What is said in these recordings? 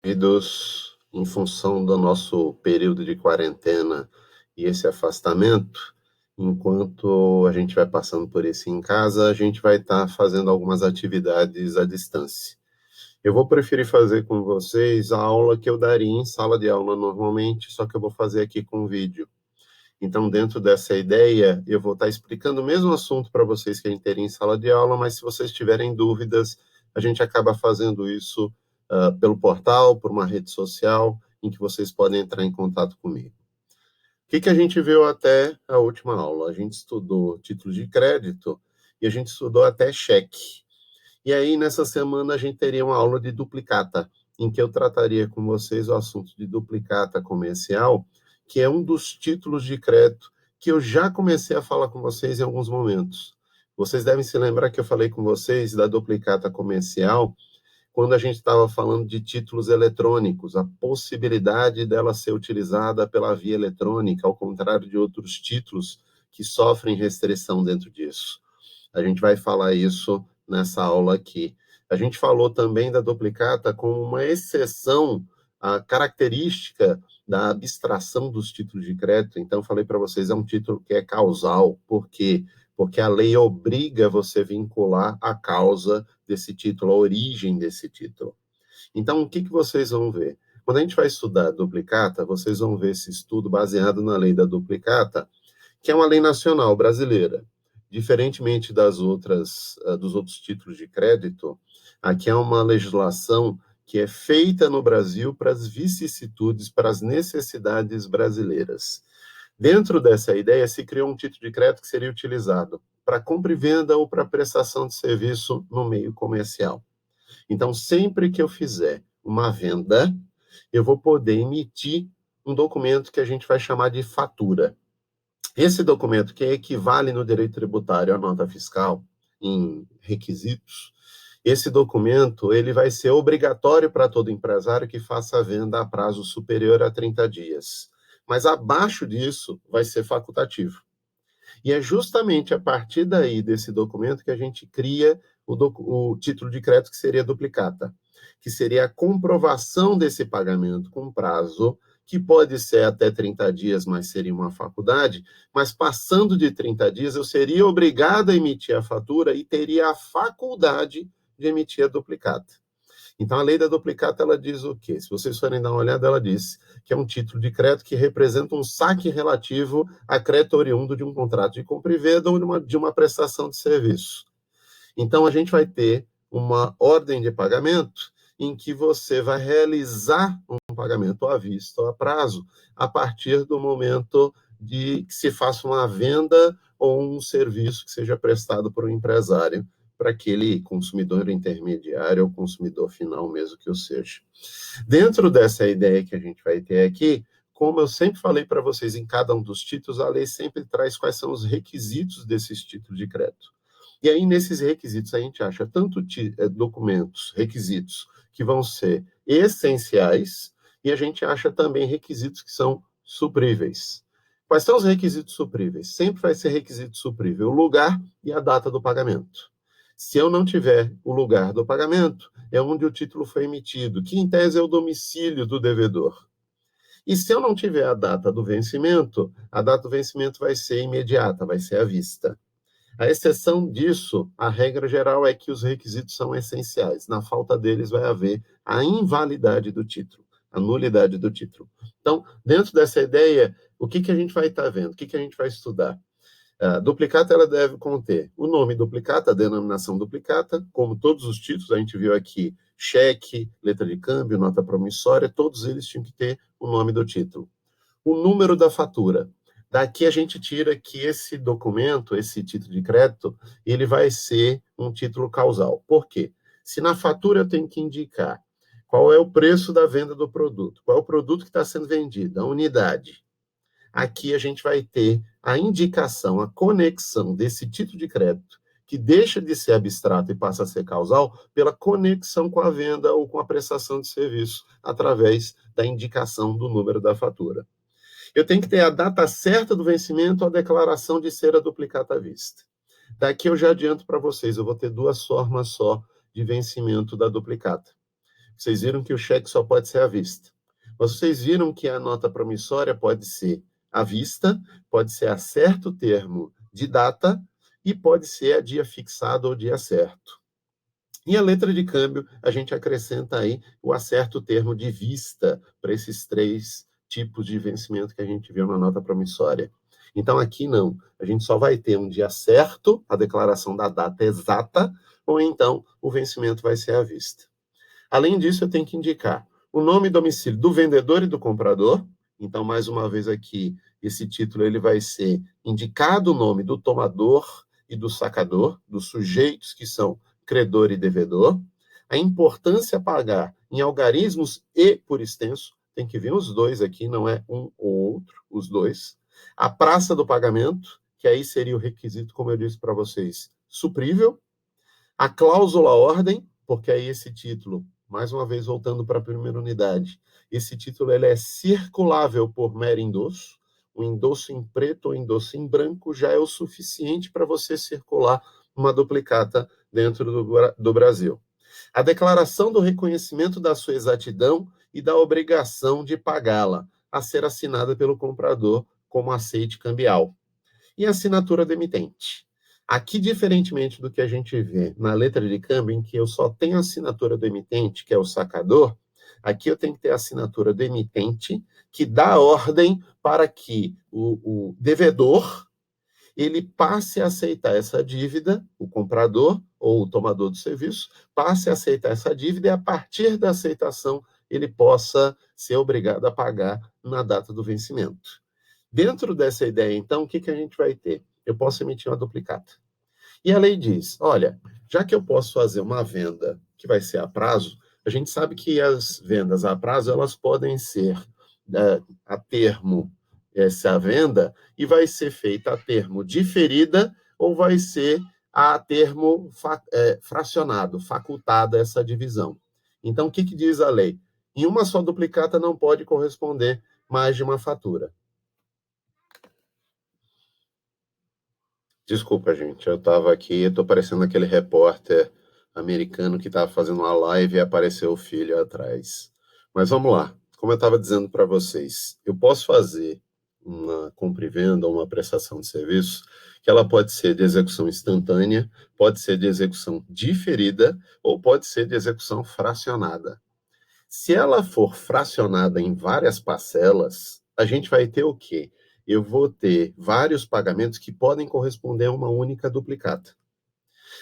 Em função do nosso período de quarentena e esse afastamento, enquanto a gente vai passando por isso em casa, a gente vai estar fazendo algumas atividades à distância. Eu vou preferir fazer com vocês a aula que eu daria em sala de aula normalmente, só que eu vou fazer aqui com vídeo. Então, dentro dessa ideia, eu vou estar explicando o mesmo assunto para vocês que a gente teria em sala de aula, mas se vocês tiverem dúvidas, a gente acaba fazendo isso pelo portal, por uma rede social, em que vocês podem entrar em contato comigo. O que a gente viu até a última aula? A gente estudou título de crédito e a gente estudou até cheque. E aí, nessa semana, a gente teria uma aula de duplicata, em que eu trataria com vocês o assunto de duplicata comercial, que é um dos títulos de crédito que eu já comecei a falar com vocês em alguns momentos. Vocês devem se lembrar que eu falei com vocês da duplicata comercial quando a gente estava falando de títulos eletrônicos, a possibilidade dela ser utilizada pela via eletrônica, ao contrário de outros títulos que sofrem restrição dentro disso. A gente vai falar isso nessa aula aqui. A gente falou também da duplicata como uma exceção à característica da abstração dos títulos de crédito. Então, eu falei para vocês, é um título que é causal. Por quê? Porque a lei obriga você a vincular a causa desse título, a origem desse título. Então, o que vocês vão ver? Quando a gente vai estudar a duplicata, vocês vão ver esse estudo baseado na lei da duplicata, que é uma lei nacional brasileira. Diferentemente dos outros títulos de crédito, aqui é uma legislação que é feita no Brasil para as vicissitudes, para as necessidades brasileiras. Dentro dessa ideia, se criou um título de crédito que seria utilizado para compra e venda ou para prestação de serviço no meio comercial. Então, sempre que eu fizer uma venda, eu vou poder emitir um documento que a gente vai chamar de fatura. Esse documento, que equivale no direito tributário à nota fiscal, em requisitos, esse documento ele vai ser obrigatório para todo empresário que faça a venda a prazo superior a 30 dias. Mas abaixo disso, vai ser facultativo. E é justamente a partir daí, desse documento, que a gente cria o título de crédito, que seria duplicata, que seria a comprovação desse pagamento com prazo, que pode ser até 30 dias, mas seria uma faculdade, mas passando de 30 dias, eu seria obrigado a emitir a fatura e teria a faculdade de emitir a duplicata. Então, a lei da duplicata, ela diz o quê? Se vocês forem dar uma olhada, ela diz que é um título de crédito que representa um saque relativo a crédito oriundo de um contrato de compra e venda ou de uma prestação de serviço. Então, a gente vai ter uma ordem de pagamento em que você vai realizar um pagamento à vista ou a prazo a partir do momento de que se faça uma venda ou um serviço que seja prestado por um empresário para aquele consumidor intermediário ou consumidor final, mesmo que o seja. Dentro dessa ideia que a gente vai ter aqui, como eu sempre falei para vocês em cada um dos títulos, a lei sempre traz quais são os requisitos desses títulos de crédito. E aí, nesses requisitos, a gente acha tanto documentos, requisitos, que vão ser essenciais, e a gente acha também requisitos que são supríveis. Quais são os requisitos supríveis? Sempre vai ser requisito suprível o lugar e a data do pagamento. Se eu não tiver o lugar do pagamento, é onde o título foi emitido, que em tese é o domicílio do devedor. E se eu não tiver a data do vencimento, a data do vencimento vai ser imediata, vai ser à vista. A exceção disso, a regra geral é que os requisitos são essenciais. Na falta deles, vai haver a invalidade do título, a nulidade do título. Então, dentro dessa ideia, o que a gente vai estar vendo? O que a gente vai estudar? A duplicata, ela deve conter o nome duplicata, a denominação duplicata, como todos os títulos, a gente viu aqui, cheque, letra de câmbio, nota promissória, todos eles tinham que ter o nome do título. O número da fatura. Daqui a gente tira que esse documento, esse título de crédito, ele vai ser um título causal. Por quê? Se na fatura eu tenho que indicar qual é o preço da venda do produto, qual é o produto que está sendo vendido, a unidade. Aqui a gente vai ter a indicação, a conexão desse título de crédito, que deixa de ser abstrato e passa a ser causal, pela conexão com a venda ou com a prestação de serviço, através da indicação do número da fatura. Eu tenho que ter a data certa do vencimento ou a declaração de ser a duplicata à vista. Daqui eu já adianto para vocês, eu vou ter duas formas só de vencimento da duplicata. Vocês viram que o cheque só pode ser à vista. Mas vocês viram que a nota promissória pode ser à vista, pode ser a certo termo de data e pode ser a dia fixado ou dia certo. E a letra de câmbio, a gente acrescenta aí o acerto termo de vista para esses 3 tipos de vencimento que a gente viu na nota promissória. Então, aqui não. A gente só vai ter um dia certo, a declaração da data exata, ou então o vencimento vai ser à vista. Além disso, eu tenho que indicar o nome e domicílio do vendedor e do comprador. Então, mais uma vez aqui, esse título ele vai ser indicado o nome do tomador e do sacador, dos sujeitos que são credor e devedor. A importância a pagar em algarismos e por extenso, tem que vir os dois aqui, não é um ou outro, os dois. A praça do pagamento, que aí seria o requisito, como eu disse para vocês, suprível. A cláusula ordem, porque aí esse título, mais uma vez voltando para a primeira unidade, esse título ele é circulável por mero endosso. O endosso em preto ou endosso em branco já é o suficiente para você circular uma duplicata dentro do Brasil. A declaração do reconhecimento da sua exatidão e da obrigação de pagá-la, a ser assinada pelo comprador como aceite cambial. E a assinatura do emitente. Aqui, diferentemente do que a gente vê na letra de câmbio, em que eu só tenho a assinatura do emitente, que é o sacador, aqui eu tenho que ter a assinatura do emitente, que dá ordem para que o devedor ele passe a aceitar essa dívida, o comprador ou o tomador do serviço, passe a aceitar essa dívida e, a partir da aceitação, ele possa ser obrigado a pagar na data do vencimento. Dentro dessa ideia, então, o que a gente vai ter? Eu posso emitir uma duplicata. E a lei diz, olha, já que eu posso fazer uma venda que vai ser a prazo, a gente sabe que as vendas a prazo, elas podem ser a termo essa venda e vai ser feita a termo diferida ou vai ser a termo fracionado, facultada essa divisão. Então, o que diz a lei? Em uma só duplicata não pode corresponder mais de uma fatura. Desculpa, gente, eu estava aqui, estou parecendo aquele repórter americano que estava fazendo uma live e apareceu o filho atrás. Mas vamos lá. Como eu estava dizendo para vocês, eu posso fazer uma compra e venda ou uma prestação de serviço que ela pode ser de execução instantânea, pode ser de execução diferida ou pode ser de execução fracionada. Se ela for fracionada em várias parcelas, a gente vai ter o quê? Eu vou ter vários pagamentos que podem corresponder a uma única duplicata.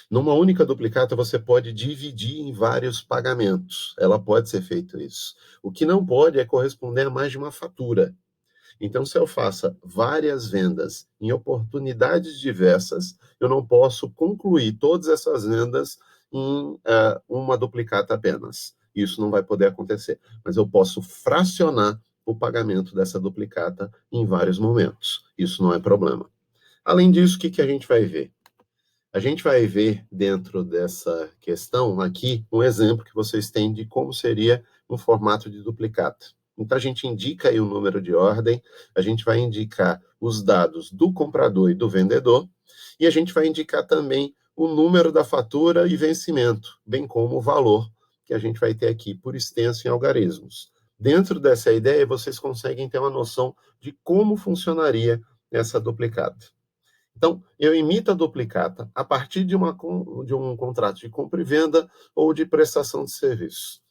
Numa única duplicata, você pode dividir em vários pagamentos. Ela pode ser feito isso. O que não pode é corresponder a mais de uma fatura. Então, se eu faço várias vendas em oportunidades diversas, eu não posso concluir todas essas vendas em uma duplicata apenas. Isso não vai poder acontecer. Mas eu posso fracionar o pagamento dessa duplicata em vários momentos. Isso não é problema. Além disso, o que a gente vai ver? A gente vai ver dentro dessa questão aqui um exemplo que vocês têm de como seria um formato de duplicata. Então, a gente indica aí o número de ordem, a gente vai indicar os dados do comprador e do vendedor, e a gente vai indicar também o número da fatura e vencimento, bem como o valor que a gente vai ter aqui por extenso em algarismos. Dentro dessa ideia, vocês conseguem ter uma noção de como funcionaria essa duplicata. Então, eu emito a duplicata a partir de um contrato de compra e venda ou de prestação de serviço.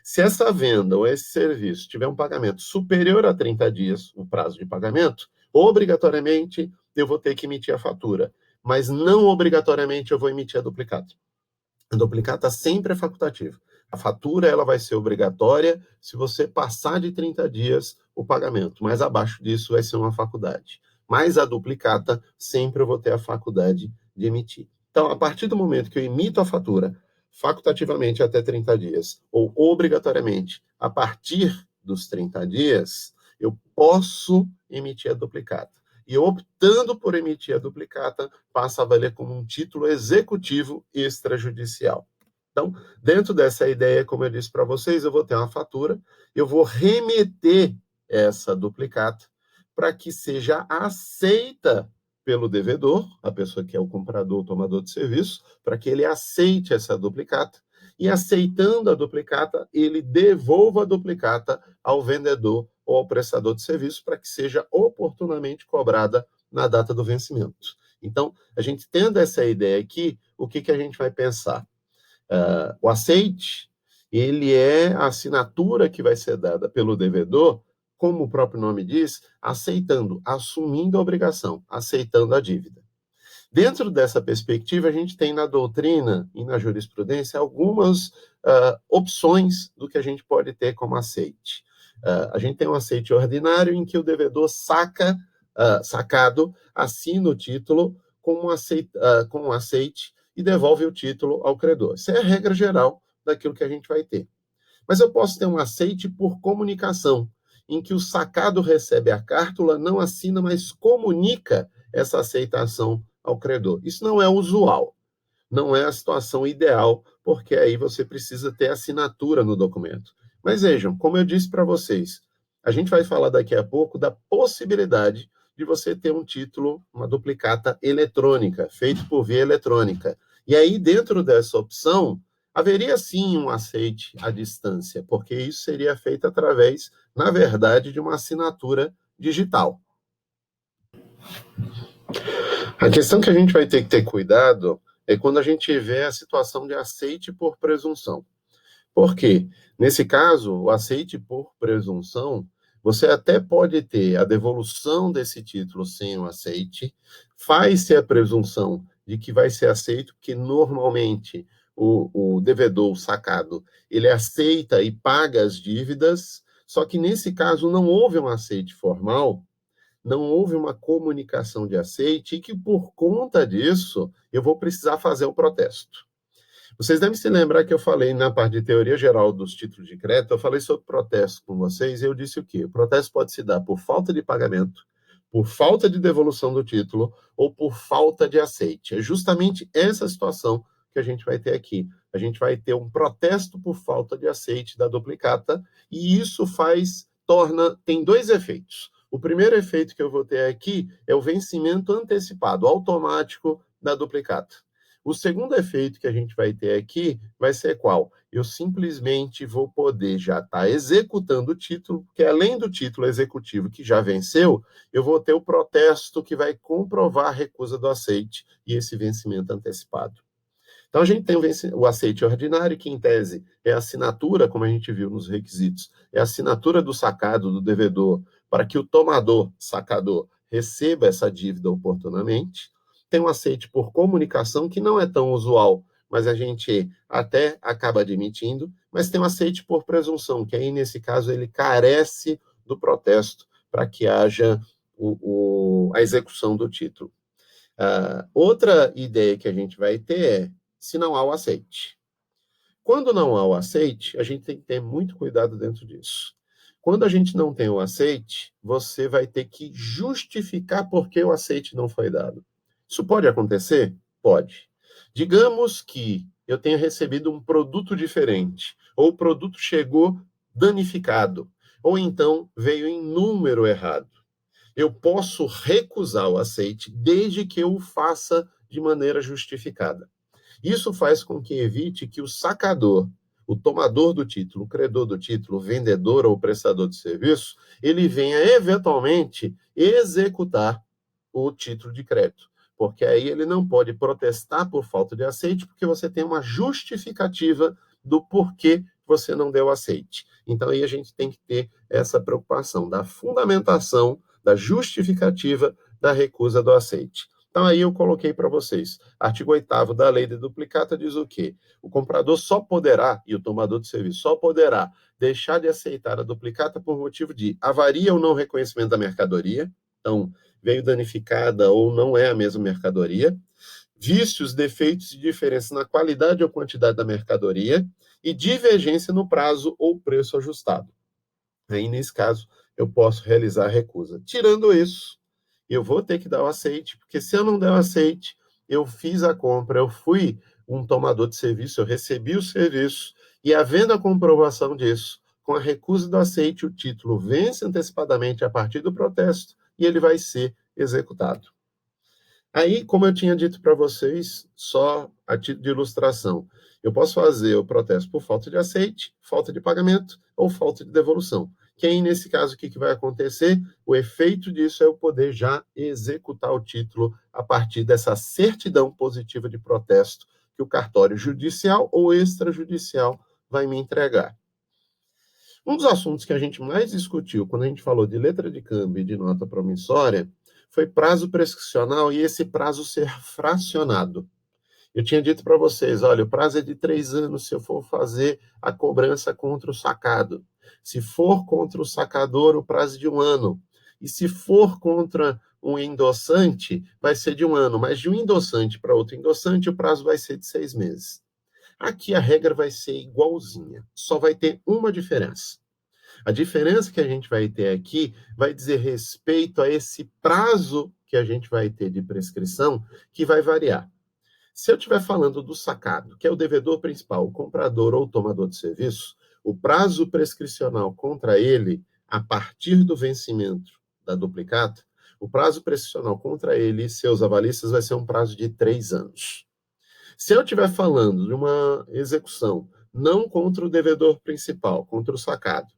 Se essa venda ou esse serviço tiver um pagamento superior a 30 dias, o prazo de pagamento, obrigatoriamente eu vou ter que emitir a fatura, mas não obrigatoriamente eu vou emitir a duplicata. A duplicata sempre é facultativa. A fatura ela vai ser obrigatória se você passar de 30 dias o pagamento, mas abaixo disso vai ser uma faculdade. Mas a duplicata sempre eu vou ter a faculdade de emitir. Então, a partir do momento que eu emito a fatura facultativamente até 30 dias, ou obrigatoriamente a partir dos 30 dias, eu posso emitir a duplicata. E optando por emitir a duplicata, passa a valer como um título executivo extrajudicial. Então, dentro dessa ideia, como eu disse para vocês, eu vou ter uma fatura, eu vou remeter essa duplicata para que seja aceita pelo devedor, a pessoa que é o comprador, o tomador de serviço, para que ele aceite essa duplicata. e aceitando a duplicata, ele devolva a duplicata ao vendedor ou ao prestador de serviço para que seja oportunamente cobrada na data do vencimento. Então, a gente tendo essa ideia aqui, o que a gente vai pensar? O aceite, ele é a assinatura que vai ser dada pelo devedor, como o próprio nome diz, aceitando, assumindo a obrigação, aceitando a dívida. Dentro dessa perspectiva, a gente tem na doutrina e na jurisprudência algumas opções do que a gente pode ter como aceite. A gente tem um aceite ordinário em que o devedor sacado, assina o título com um aceite e devolve o título ao credor. Essa é a regra geral daquilo que a gente vai ter. Mas eu posso ter um aceite por comunicação, em que o sacado recebe a cártula, não assina, mas comunica essa aceitação ao credor. Isso não é usual, não é a situação ideal, porque aí você precisa ter assinatura no documento. Mas vejam, como eu disse para vocês, a gente vai falar daqui a pouco da possibilidade de você ter um título, uma duplicata eletrônica, feito por via eletrônica. E aí, dentro dessa opção, haveria sim um aceite à distância, porque isso seria feito através, na verdade, de uma assinatura digital. A questão que a gente vai ter que ter cuidado é quando a gente vê a situação de aceite por presunção. Por quê? Nesse caso, o aceite por presunção, você até pode ter a devolução desse título sem o aceite, faz-se a presunção de que vai ser aceito, porque normalmente o devedor, o sacado, ele aceita e paga as dívidas, só que nesse caso não houve um aceite formal, não houve uma comunicação de aceite e que, por conta disso, eu vou precisar fazer o protesto. Vocês devem se lembrar que eu falei na parte de teoria geral dos títulos de crédito, eu falei sobre protesto com vocês e eu disse o quê? O protesto pode se dar por falta de pagamento, por falta de devolução do título ou por falta de aceite. É justamente essa situação que a gente vai ter aqui. A gente vai ter um protesto por falta de aceite da duplicata e isso tem dois efeitos. O primeiro efeito que eu vou ter aqui é o vencimento antecipado, automático da duplicata. O segundo efeito que a gente vai ter aqui vai ser qual? Eu simplesmente vou poder já estar executando o título, porque além do título executivo que já venceu, eu vou ter o protesto que vai comprovar a recusa do aceite e esse vencimento antecipado. Então, a gente tem o aceite ordinário, que em tese é a assinatura, como a gente viu nos requisitos, é a assinatura do sacado, do devedor, para que o tomador, sacador, receba essa dívida oportunamente. Tem um aceite por comunicação, que não é tão usual, mas a gente até acaba admitindo, mas tem um aceite por presunção, que aí, nesse caso, ele carece do protesto para que haja a execução do título. Outra ideia que a gente vai ter é se não há o aceite. Quando não há o aceite, a gente tem que ter muito cuidado dentro disso. Quando a gente não tem o aceite, você vai ter que justificar por que o aceite não foi dado. Isso pode acontecer? Pode. Digamos que eu tenha recebido um produto diferente, ou o produto chegou danificado, ou então veio em número errado. Eu posso recusar o aceite desde que eu o faça de maneira justificada. Isso faz com que evite que o sacador, o tomador do título, o credor do título, o vendedor ou o prestador de serviço, ele venha eventualmente executar o título de crédito. Porque aí ele não pode protestar por falta de aceite, porque você tem uma justificativa do porquê você não deu aceite. Então aí a gente tem que ter essa preocupação da fundamentação, da justificativa da recusa do aceite. Então, aí eu coloquei para vocês. Artigo 8º da lei de duplicata diz o quê? O comprador só poderá, e o tomador de serviço só poderá, deixar de aceitar a duplicata por motivo de avaria ou não reconhecimento da mercadoria, então, veio danificada ou não é a mesma mercadoria, vícios, defeitos e diferença na qualidade ou quantidade da mercadoria e divergência no prazo ou preço ajustado. Aí, nesse caso, eu posso realizar a recusa. Tirando isso, eu vou ter que dar o aceite, porque se eu não der o aceite, eu fiz a compra, eu fui um tomador de serviço, eu recebi o serviço, e havendo a comprovação disso, com a recusa do aceite, o título vence antecipadamente a partir do protesto e ele vai ser executado. Aí, como eu tinha dito para vocês, só a título de ilustração, eu posso fazer o protesto por falta de aceite, falta de pagamento ou falta de devolução. Que aí, nesse caso, o que vai acontecer? O efeito disso é eu poder já executar o título a partir dessa certidão positiva de protesto que o cartório judicial ou extrajudicial vai me entregar. Um dos assuntos que a gente mais discutiu quando a gente falou de letra de câmbio e de nota promissória foi prazo prescricional e esse prazo ser fracionado. Eu tinha dito para vocês, olha, o prazo é de 3 anos se eu for fazer a cobrança contra o sacado. Se for contra o sacador, o prazo é de 1 ano. E se for contra um endossante, vai ser de 1 ano. Mas de um endossante para outro endossante, o prazo vai ser de 6 meses. Aqui a regra vai ser igualzinha, só vai ter uma diferença. A diferença que a gente vai ter aqui vai dizer respeito a esse prazo que a gente vai ter de prescrição, que vai variar. Se eu estiver falando do sacado, que é o devedor principal, o comprador ou o tomador de serviço, o prazo prescricional contra ele, a partir do vencimento da duplicata, o prazo prescricional contra ele e seus avalistas vai ser um prazo de 3 anos. Se eu estiver falando de uma execução não contra o devedor principal, contra o sacado,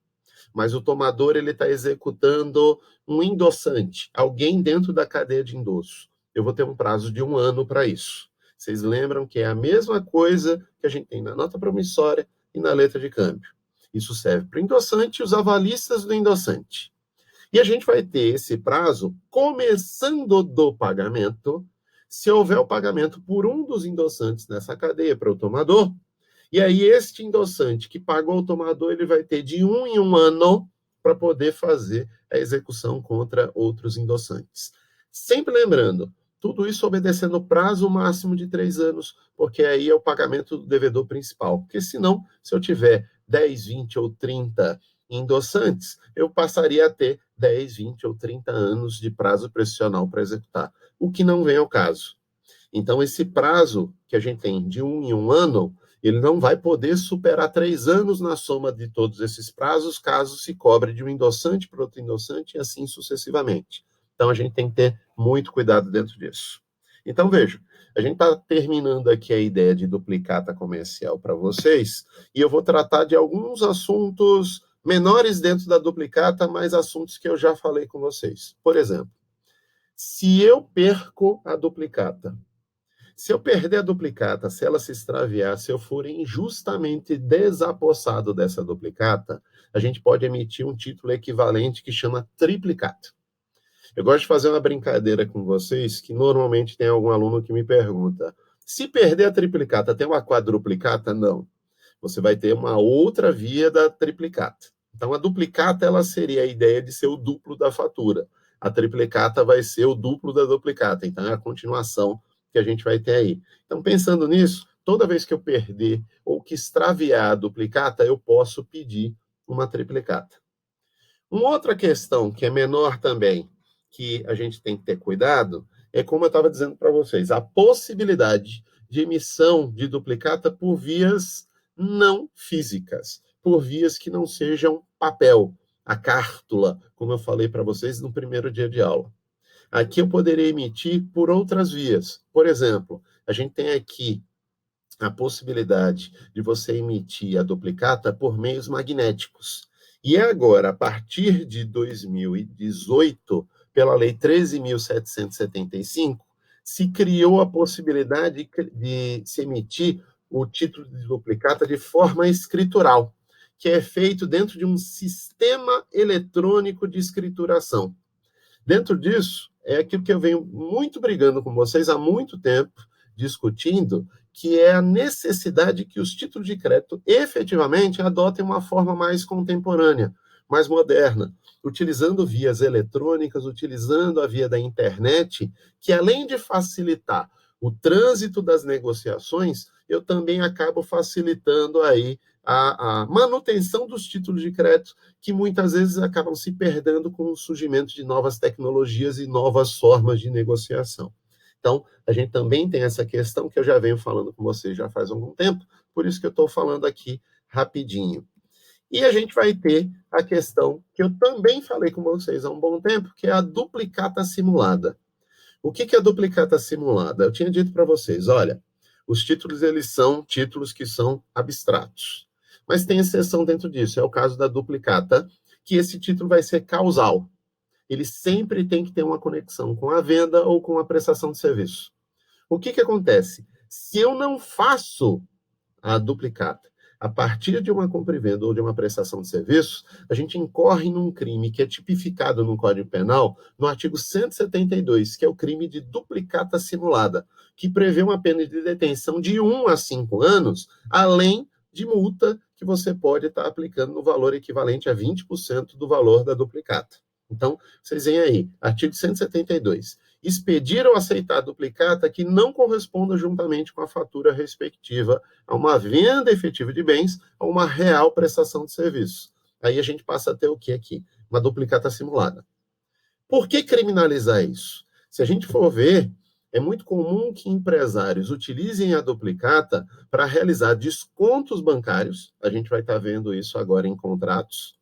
mas o tomador ele está executando um endossante, alguém dentro da cadeia de endosso. Eu vou ter um prazo de 1 ano para isso. Vocês lembram que é a mesma coisa que a gente tem na nota promissória e na letra de câmbio. Isso serve para o endossante e os avalistas do endossante. E a gente vai ter esse prazo começando do pagamento, se houver o pagamento por um dos endossantes nessa cadeia para o tomador, e aí, este endossante que pagou o tomador, ele vai ter de 1 em 1 ano para poder fazer a execução contra outros endossantes. Sempre lembrando, tudo isso obedecendo o prazo máximo de 3 anos, porque aí é o pagamento do devedor principal. Porque senão, se eu tiver 10, 20 ou 30 endossantes, eu passaria a ter 10, 20 ou 30 anos de prazo prescricional para executar, o que não vem ao caso. Então, esse prazo que a gente tem de 1 em 1 ano, ele não vai poder superar 3 anos na soma de todos esses prazos, caso se cobre de um endossante para outro endossante e assim sucessivamente. Então, a gente tem que ter muito cuidado dentro disso. Então, veja, a gente está terminando aqui a ideia de duplicata comercial para vocês, e eu vou tratar de alguns assuntos menores dentro da duplicata, mas assuntos que eu já falei com vocês. Por exemplo, se eu perco a duplicata, se eu perder a duplicata, se ela se extraviar, se eu for injustamente desapossado dessa duplicata, a gente pode emitir um título equivalente que chama triplicata. Eu gosto de fazer uma brincadeira com vocês, que normalmente tem algum aluno que me pergunta: se perder a triplicata, tem uma quadruplicata? Não. Você vai ter uma outra via da triplicata. Então, a duplicata ela seria a ideia de ser o duplo da fatura. A triplicata vai ser o duplo da duplicata. Então, é a continuação que a gente vai ter aí. Então, pensando nisso, toda vez que eu perder ou que extraviar a duplicata, eu posso pedir uma triplicata. Uma outra questão que é menor também, que a gente tem que ter cuidado, é como eu estava dizendo para vocês, a possibilidade de emissão de duplicata por vias não físicas, por vias que não sejam papel, a cártula, como eu falei para vocês no primeiro dia de aula. Aqui eu poderia emitir por outras vias. Por exemplo, a gente tem aqui a possibilidade de você emitir a duplicata por meios magnéticos. E agora, a partir de 2018, pela Lei 13.775, se criou a possibilidade de se emitir o título de duplicata de forma escritural, que é feito dentro de um sistema eletrônico de escrituração. Dentro disso, é aquilo que eu venho muito brigando com vocês há muito tempo, discutindo, que é a necessidade que os títulos de crédito efetivamente adotem uma forma mais contemporânea, mais moderna, utilizando vias eletrônicas, utilizando a via da internet, que além de facilitar o trânsito das negociações, eu também acabo facilitando aí a manutenção dos títulos de crédito, que muitas vezes acabam se perdendo com o surgimento de novas tecnologias e novas formas de negociação. Então, a gente também tem essa questão que eu já venho falando com vocês já faz algum tempo, por isso que eu estou falando aqui rapidinho. E a gente vai ter a questão que eu também falei com vocês há um bom tempo, que é a duplicata simulada. O que é a duplicata simulada? Eu tinha dito para vocês, olha, os títulos eles são títulos que são abstratos. Mas tem exceção dentro disso, é o caso da duplicata, que esse título vai ser causal. Ele sempre tem que ter uma conexão com a venda ou com a prestação de serviço. O que acontece? Se eu não faço a duplicata a partir de uma compra e venda ou de uma prestação de serviços, a gente incorre num crime que é tipificado no Código Penal, no artigo 172, que é o crime de duplicata simulada, que prevê uma pena de detenção de 1 a 5 anos, além de multa que você pode estar aplicando no valor equivalente a 20% do valor da duplicata. Então, vocês veem aí, artigo 172. Expedir ou aceitar a duplicata que não corresponda juntamente com a fatura respectiva a uma venda efetiva de bens ou uma real prestação de serviços. Aí a gente passa a ter o que aqui? Uma duplicata simulada. Por que criminalizar isso? Se a gente for ver, é muito comum que empresários utilizem a duplicata para realizar descontos bancários, a gente vai estar vendo isso agora em contratos,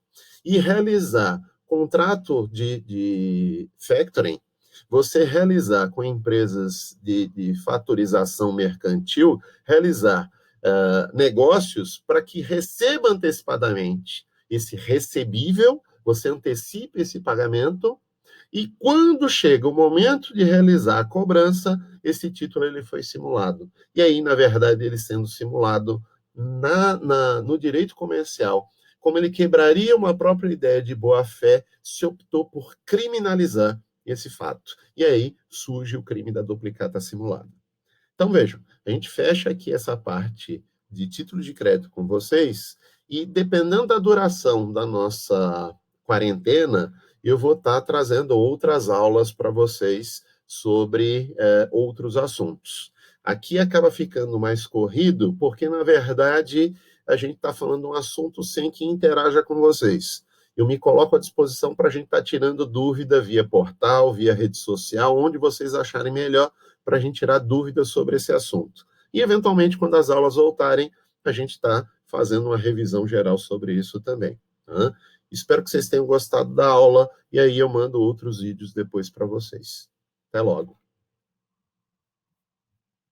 e realizar contrato de factoring, você realizar com empresas de fatorização mercantil, realizar negócios para que receba antecipadamente esse recebível, você antecipa esse pagamento, e quando chega o momento de realizar a cobrança, esse título ele foi simulado. E aí, na verdade, ele sendo simulado no direito comercial, como ele quebraria uma própria ideia de boa-fé, se optou por criminalizar esse fato. E aí surge o crime da duplicata simulada. Então, vejam, a gente fecha aqui essa parte de título de crédito com vocês, e dependendo da duração da nossa quarentena, eu vou estar trazendo outras aulas para vocês sobre outros assuntos. Aqui acaba ficando mais corrido, porque, na verdade, a gente está falando de um assunto sem que interaja com vocês. Eu me coloco à disposição para a gente estar tirando dúvida via portal, via rede social, onde vocês acharem melhor, para a gente tirar dúvidas sobre esse assunto. E, eventualmente, quando as aulas voltarem, a gente está fazendo uma revisão geral sobre isso também. Tá? Espero que vocês tenham gostado da aula, e aí eu mando outros vídeos depois para vocês. Até logo.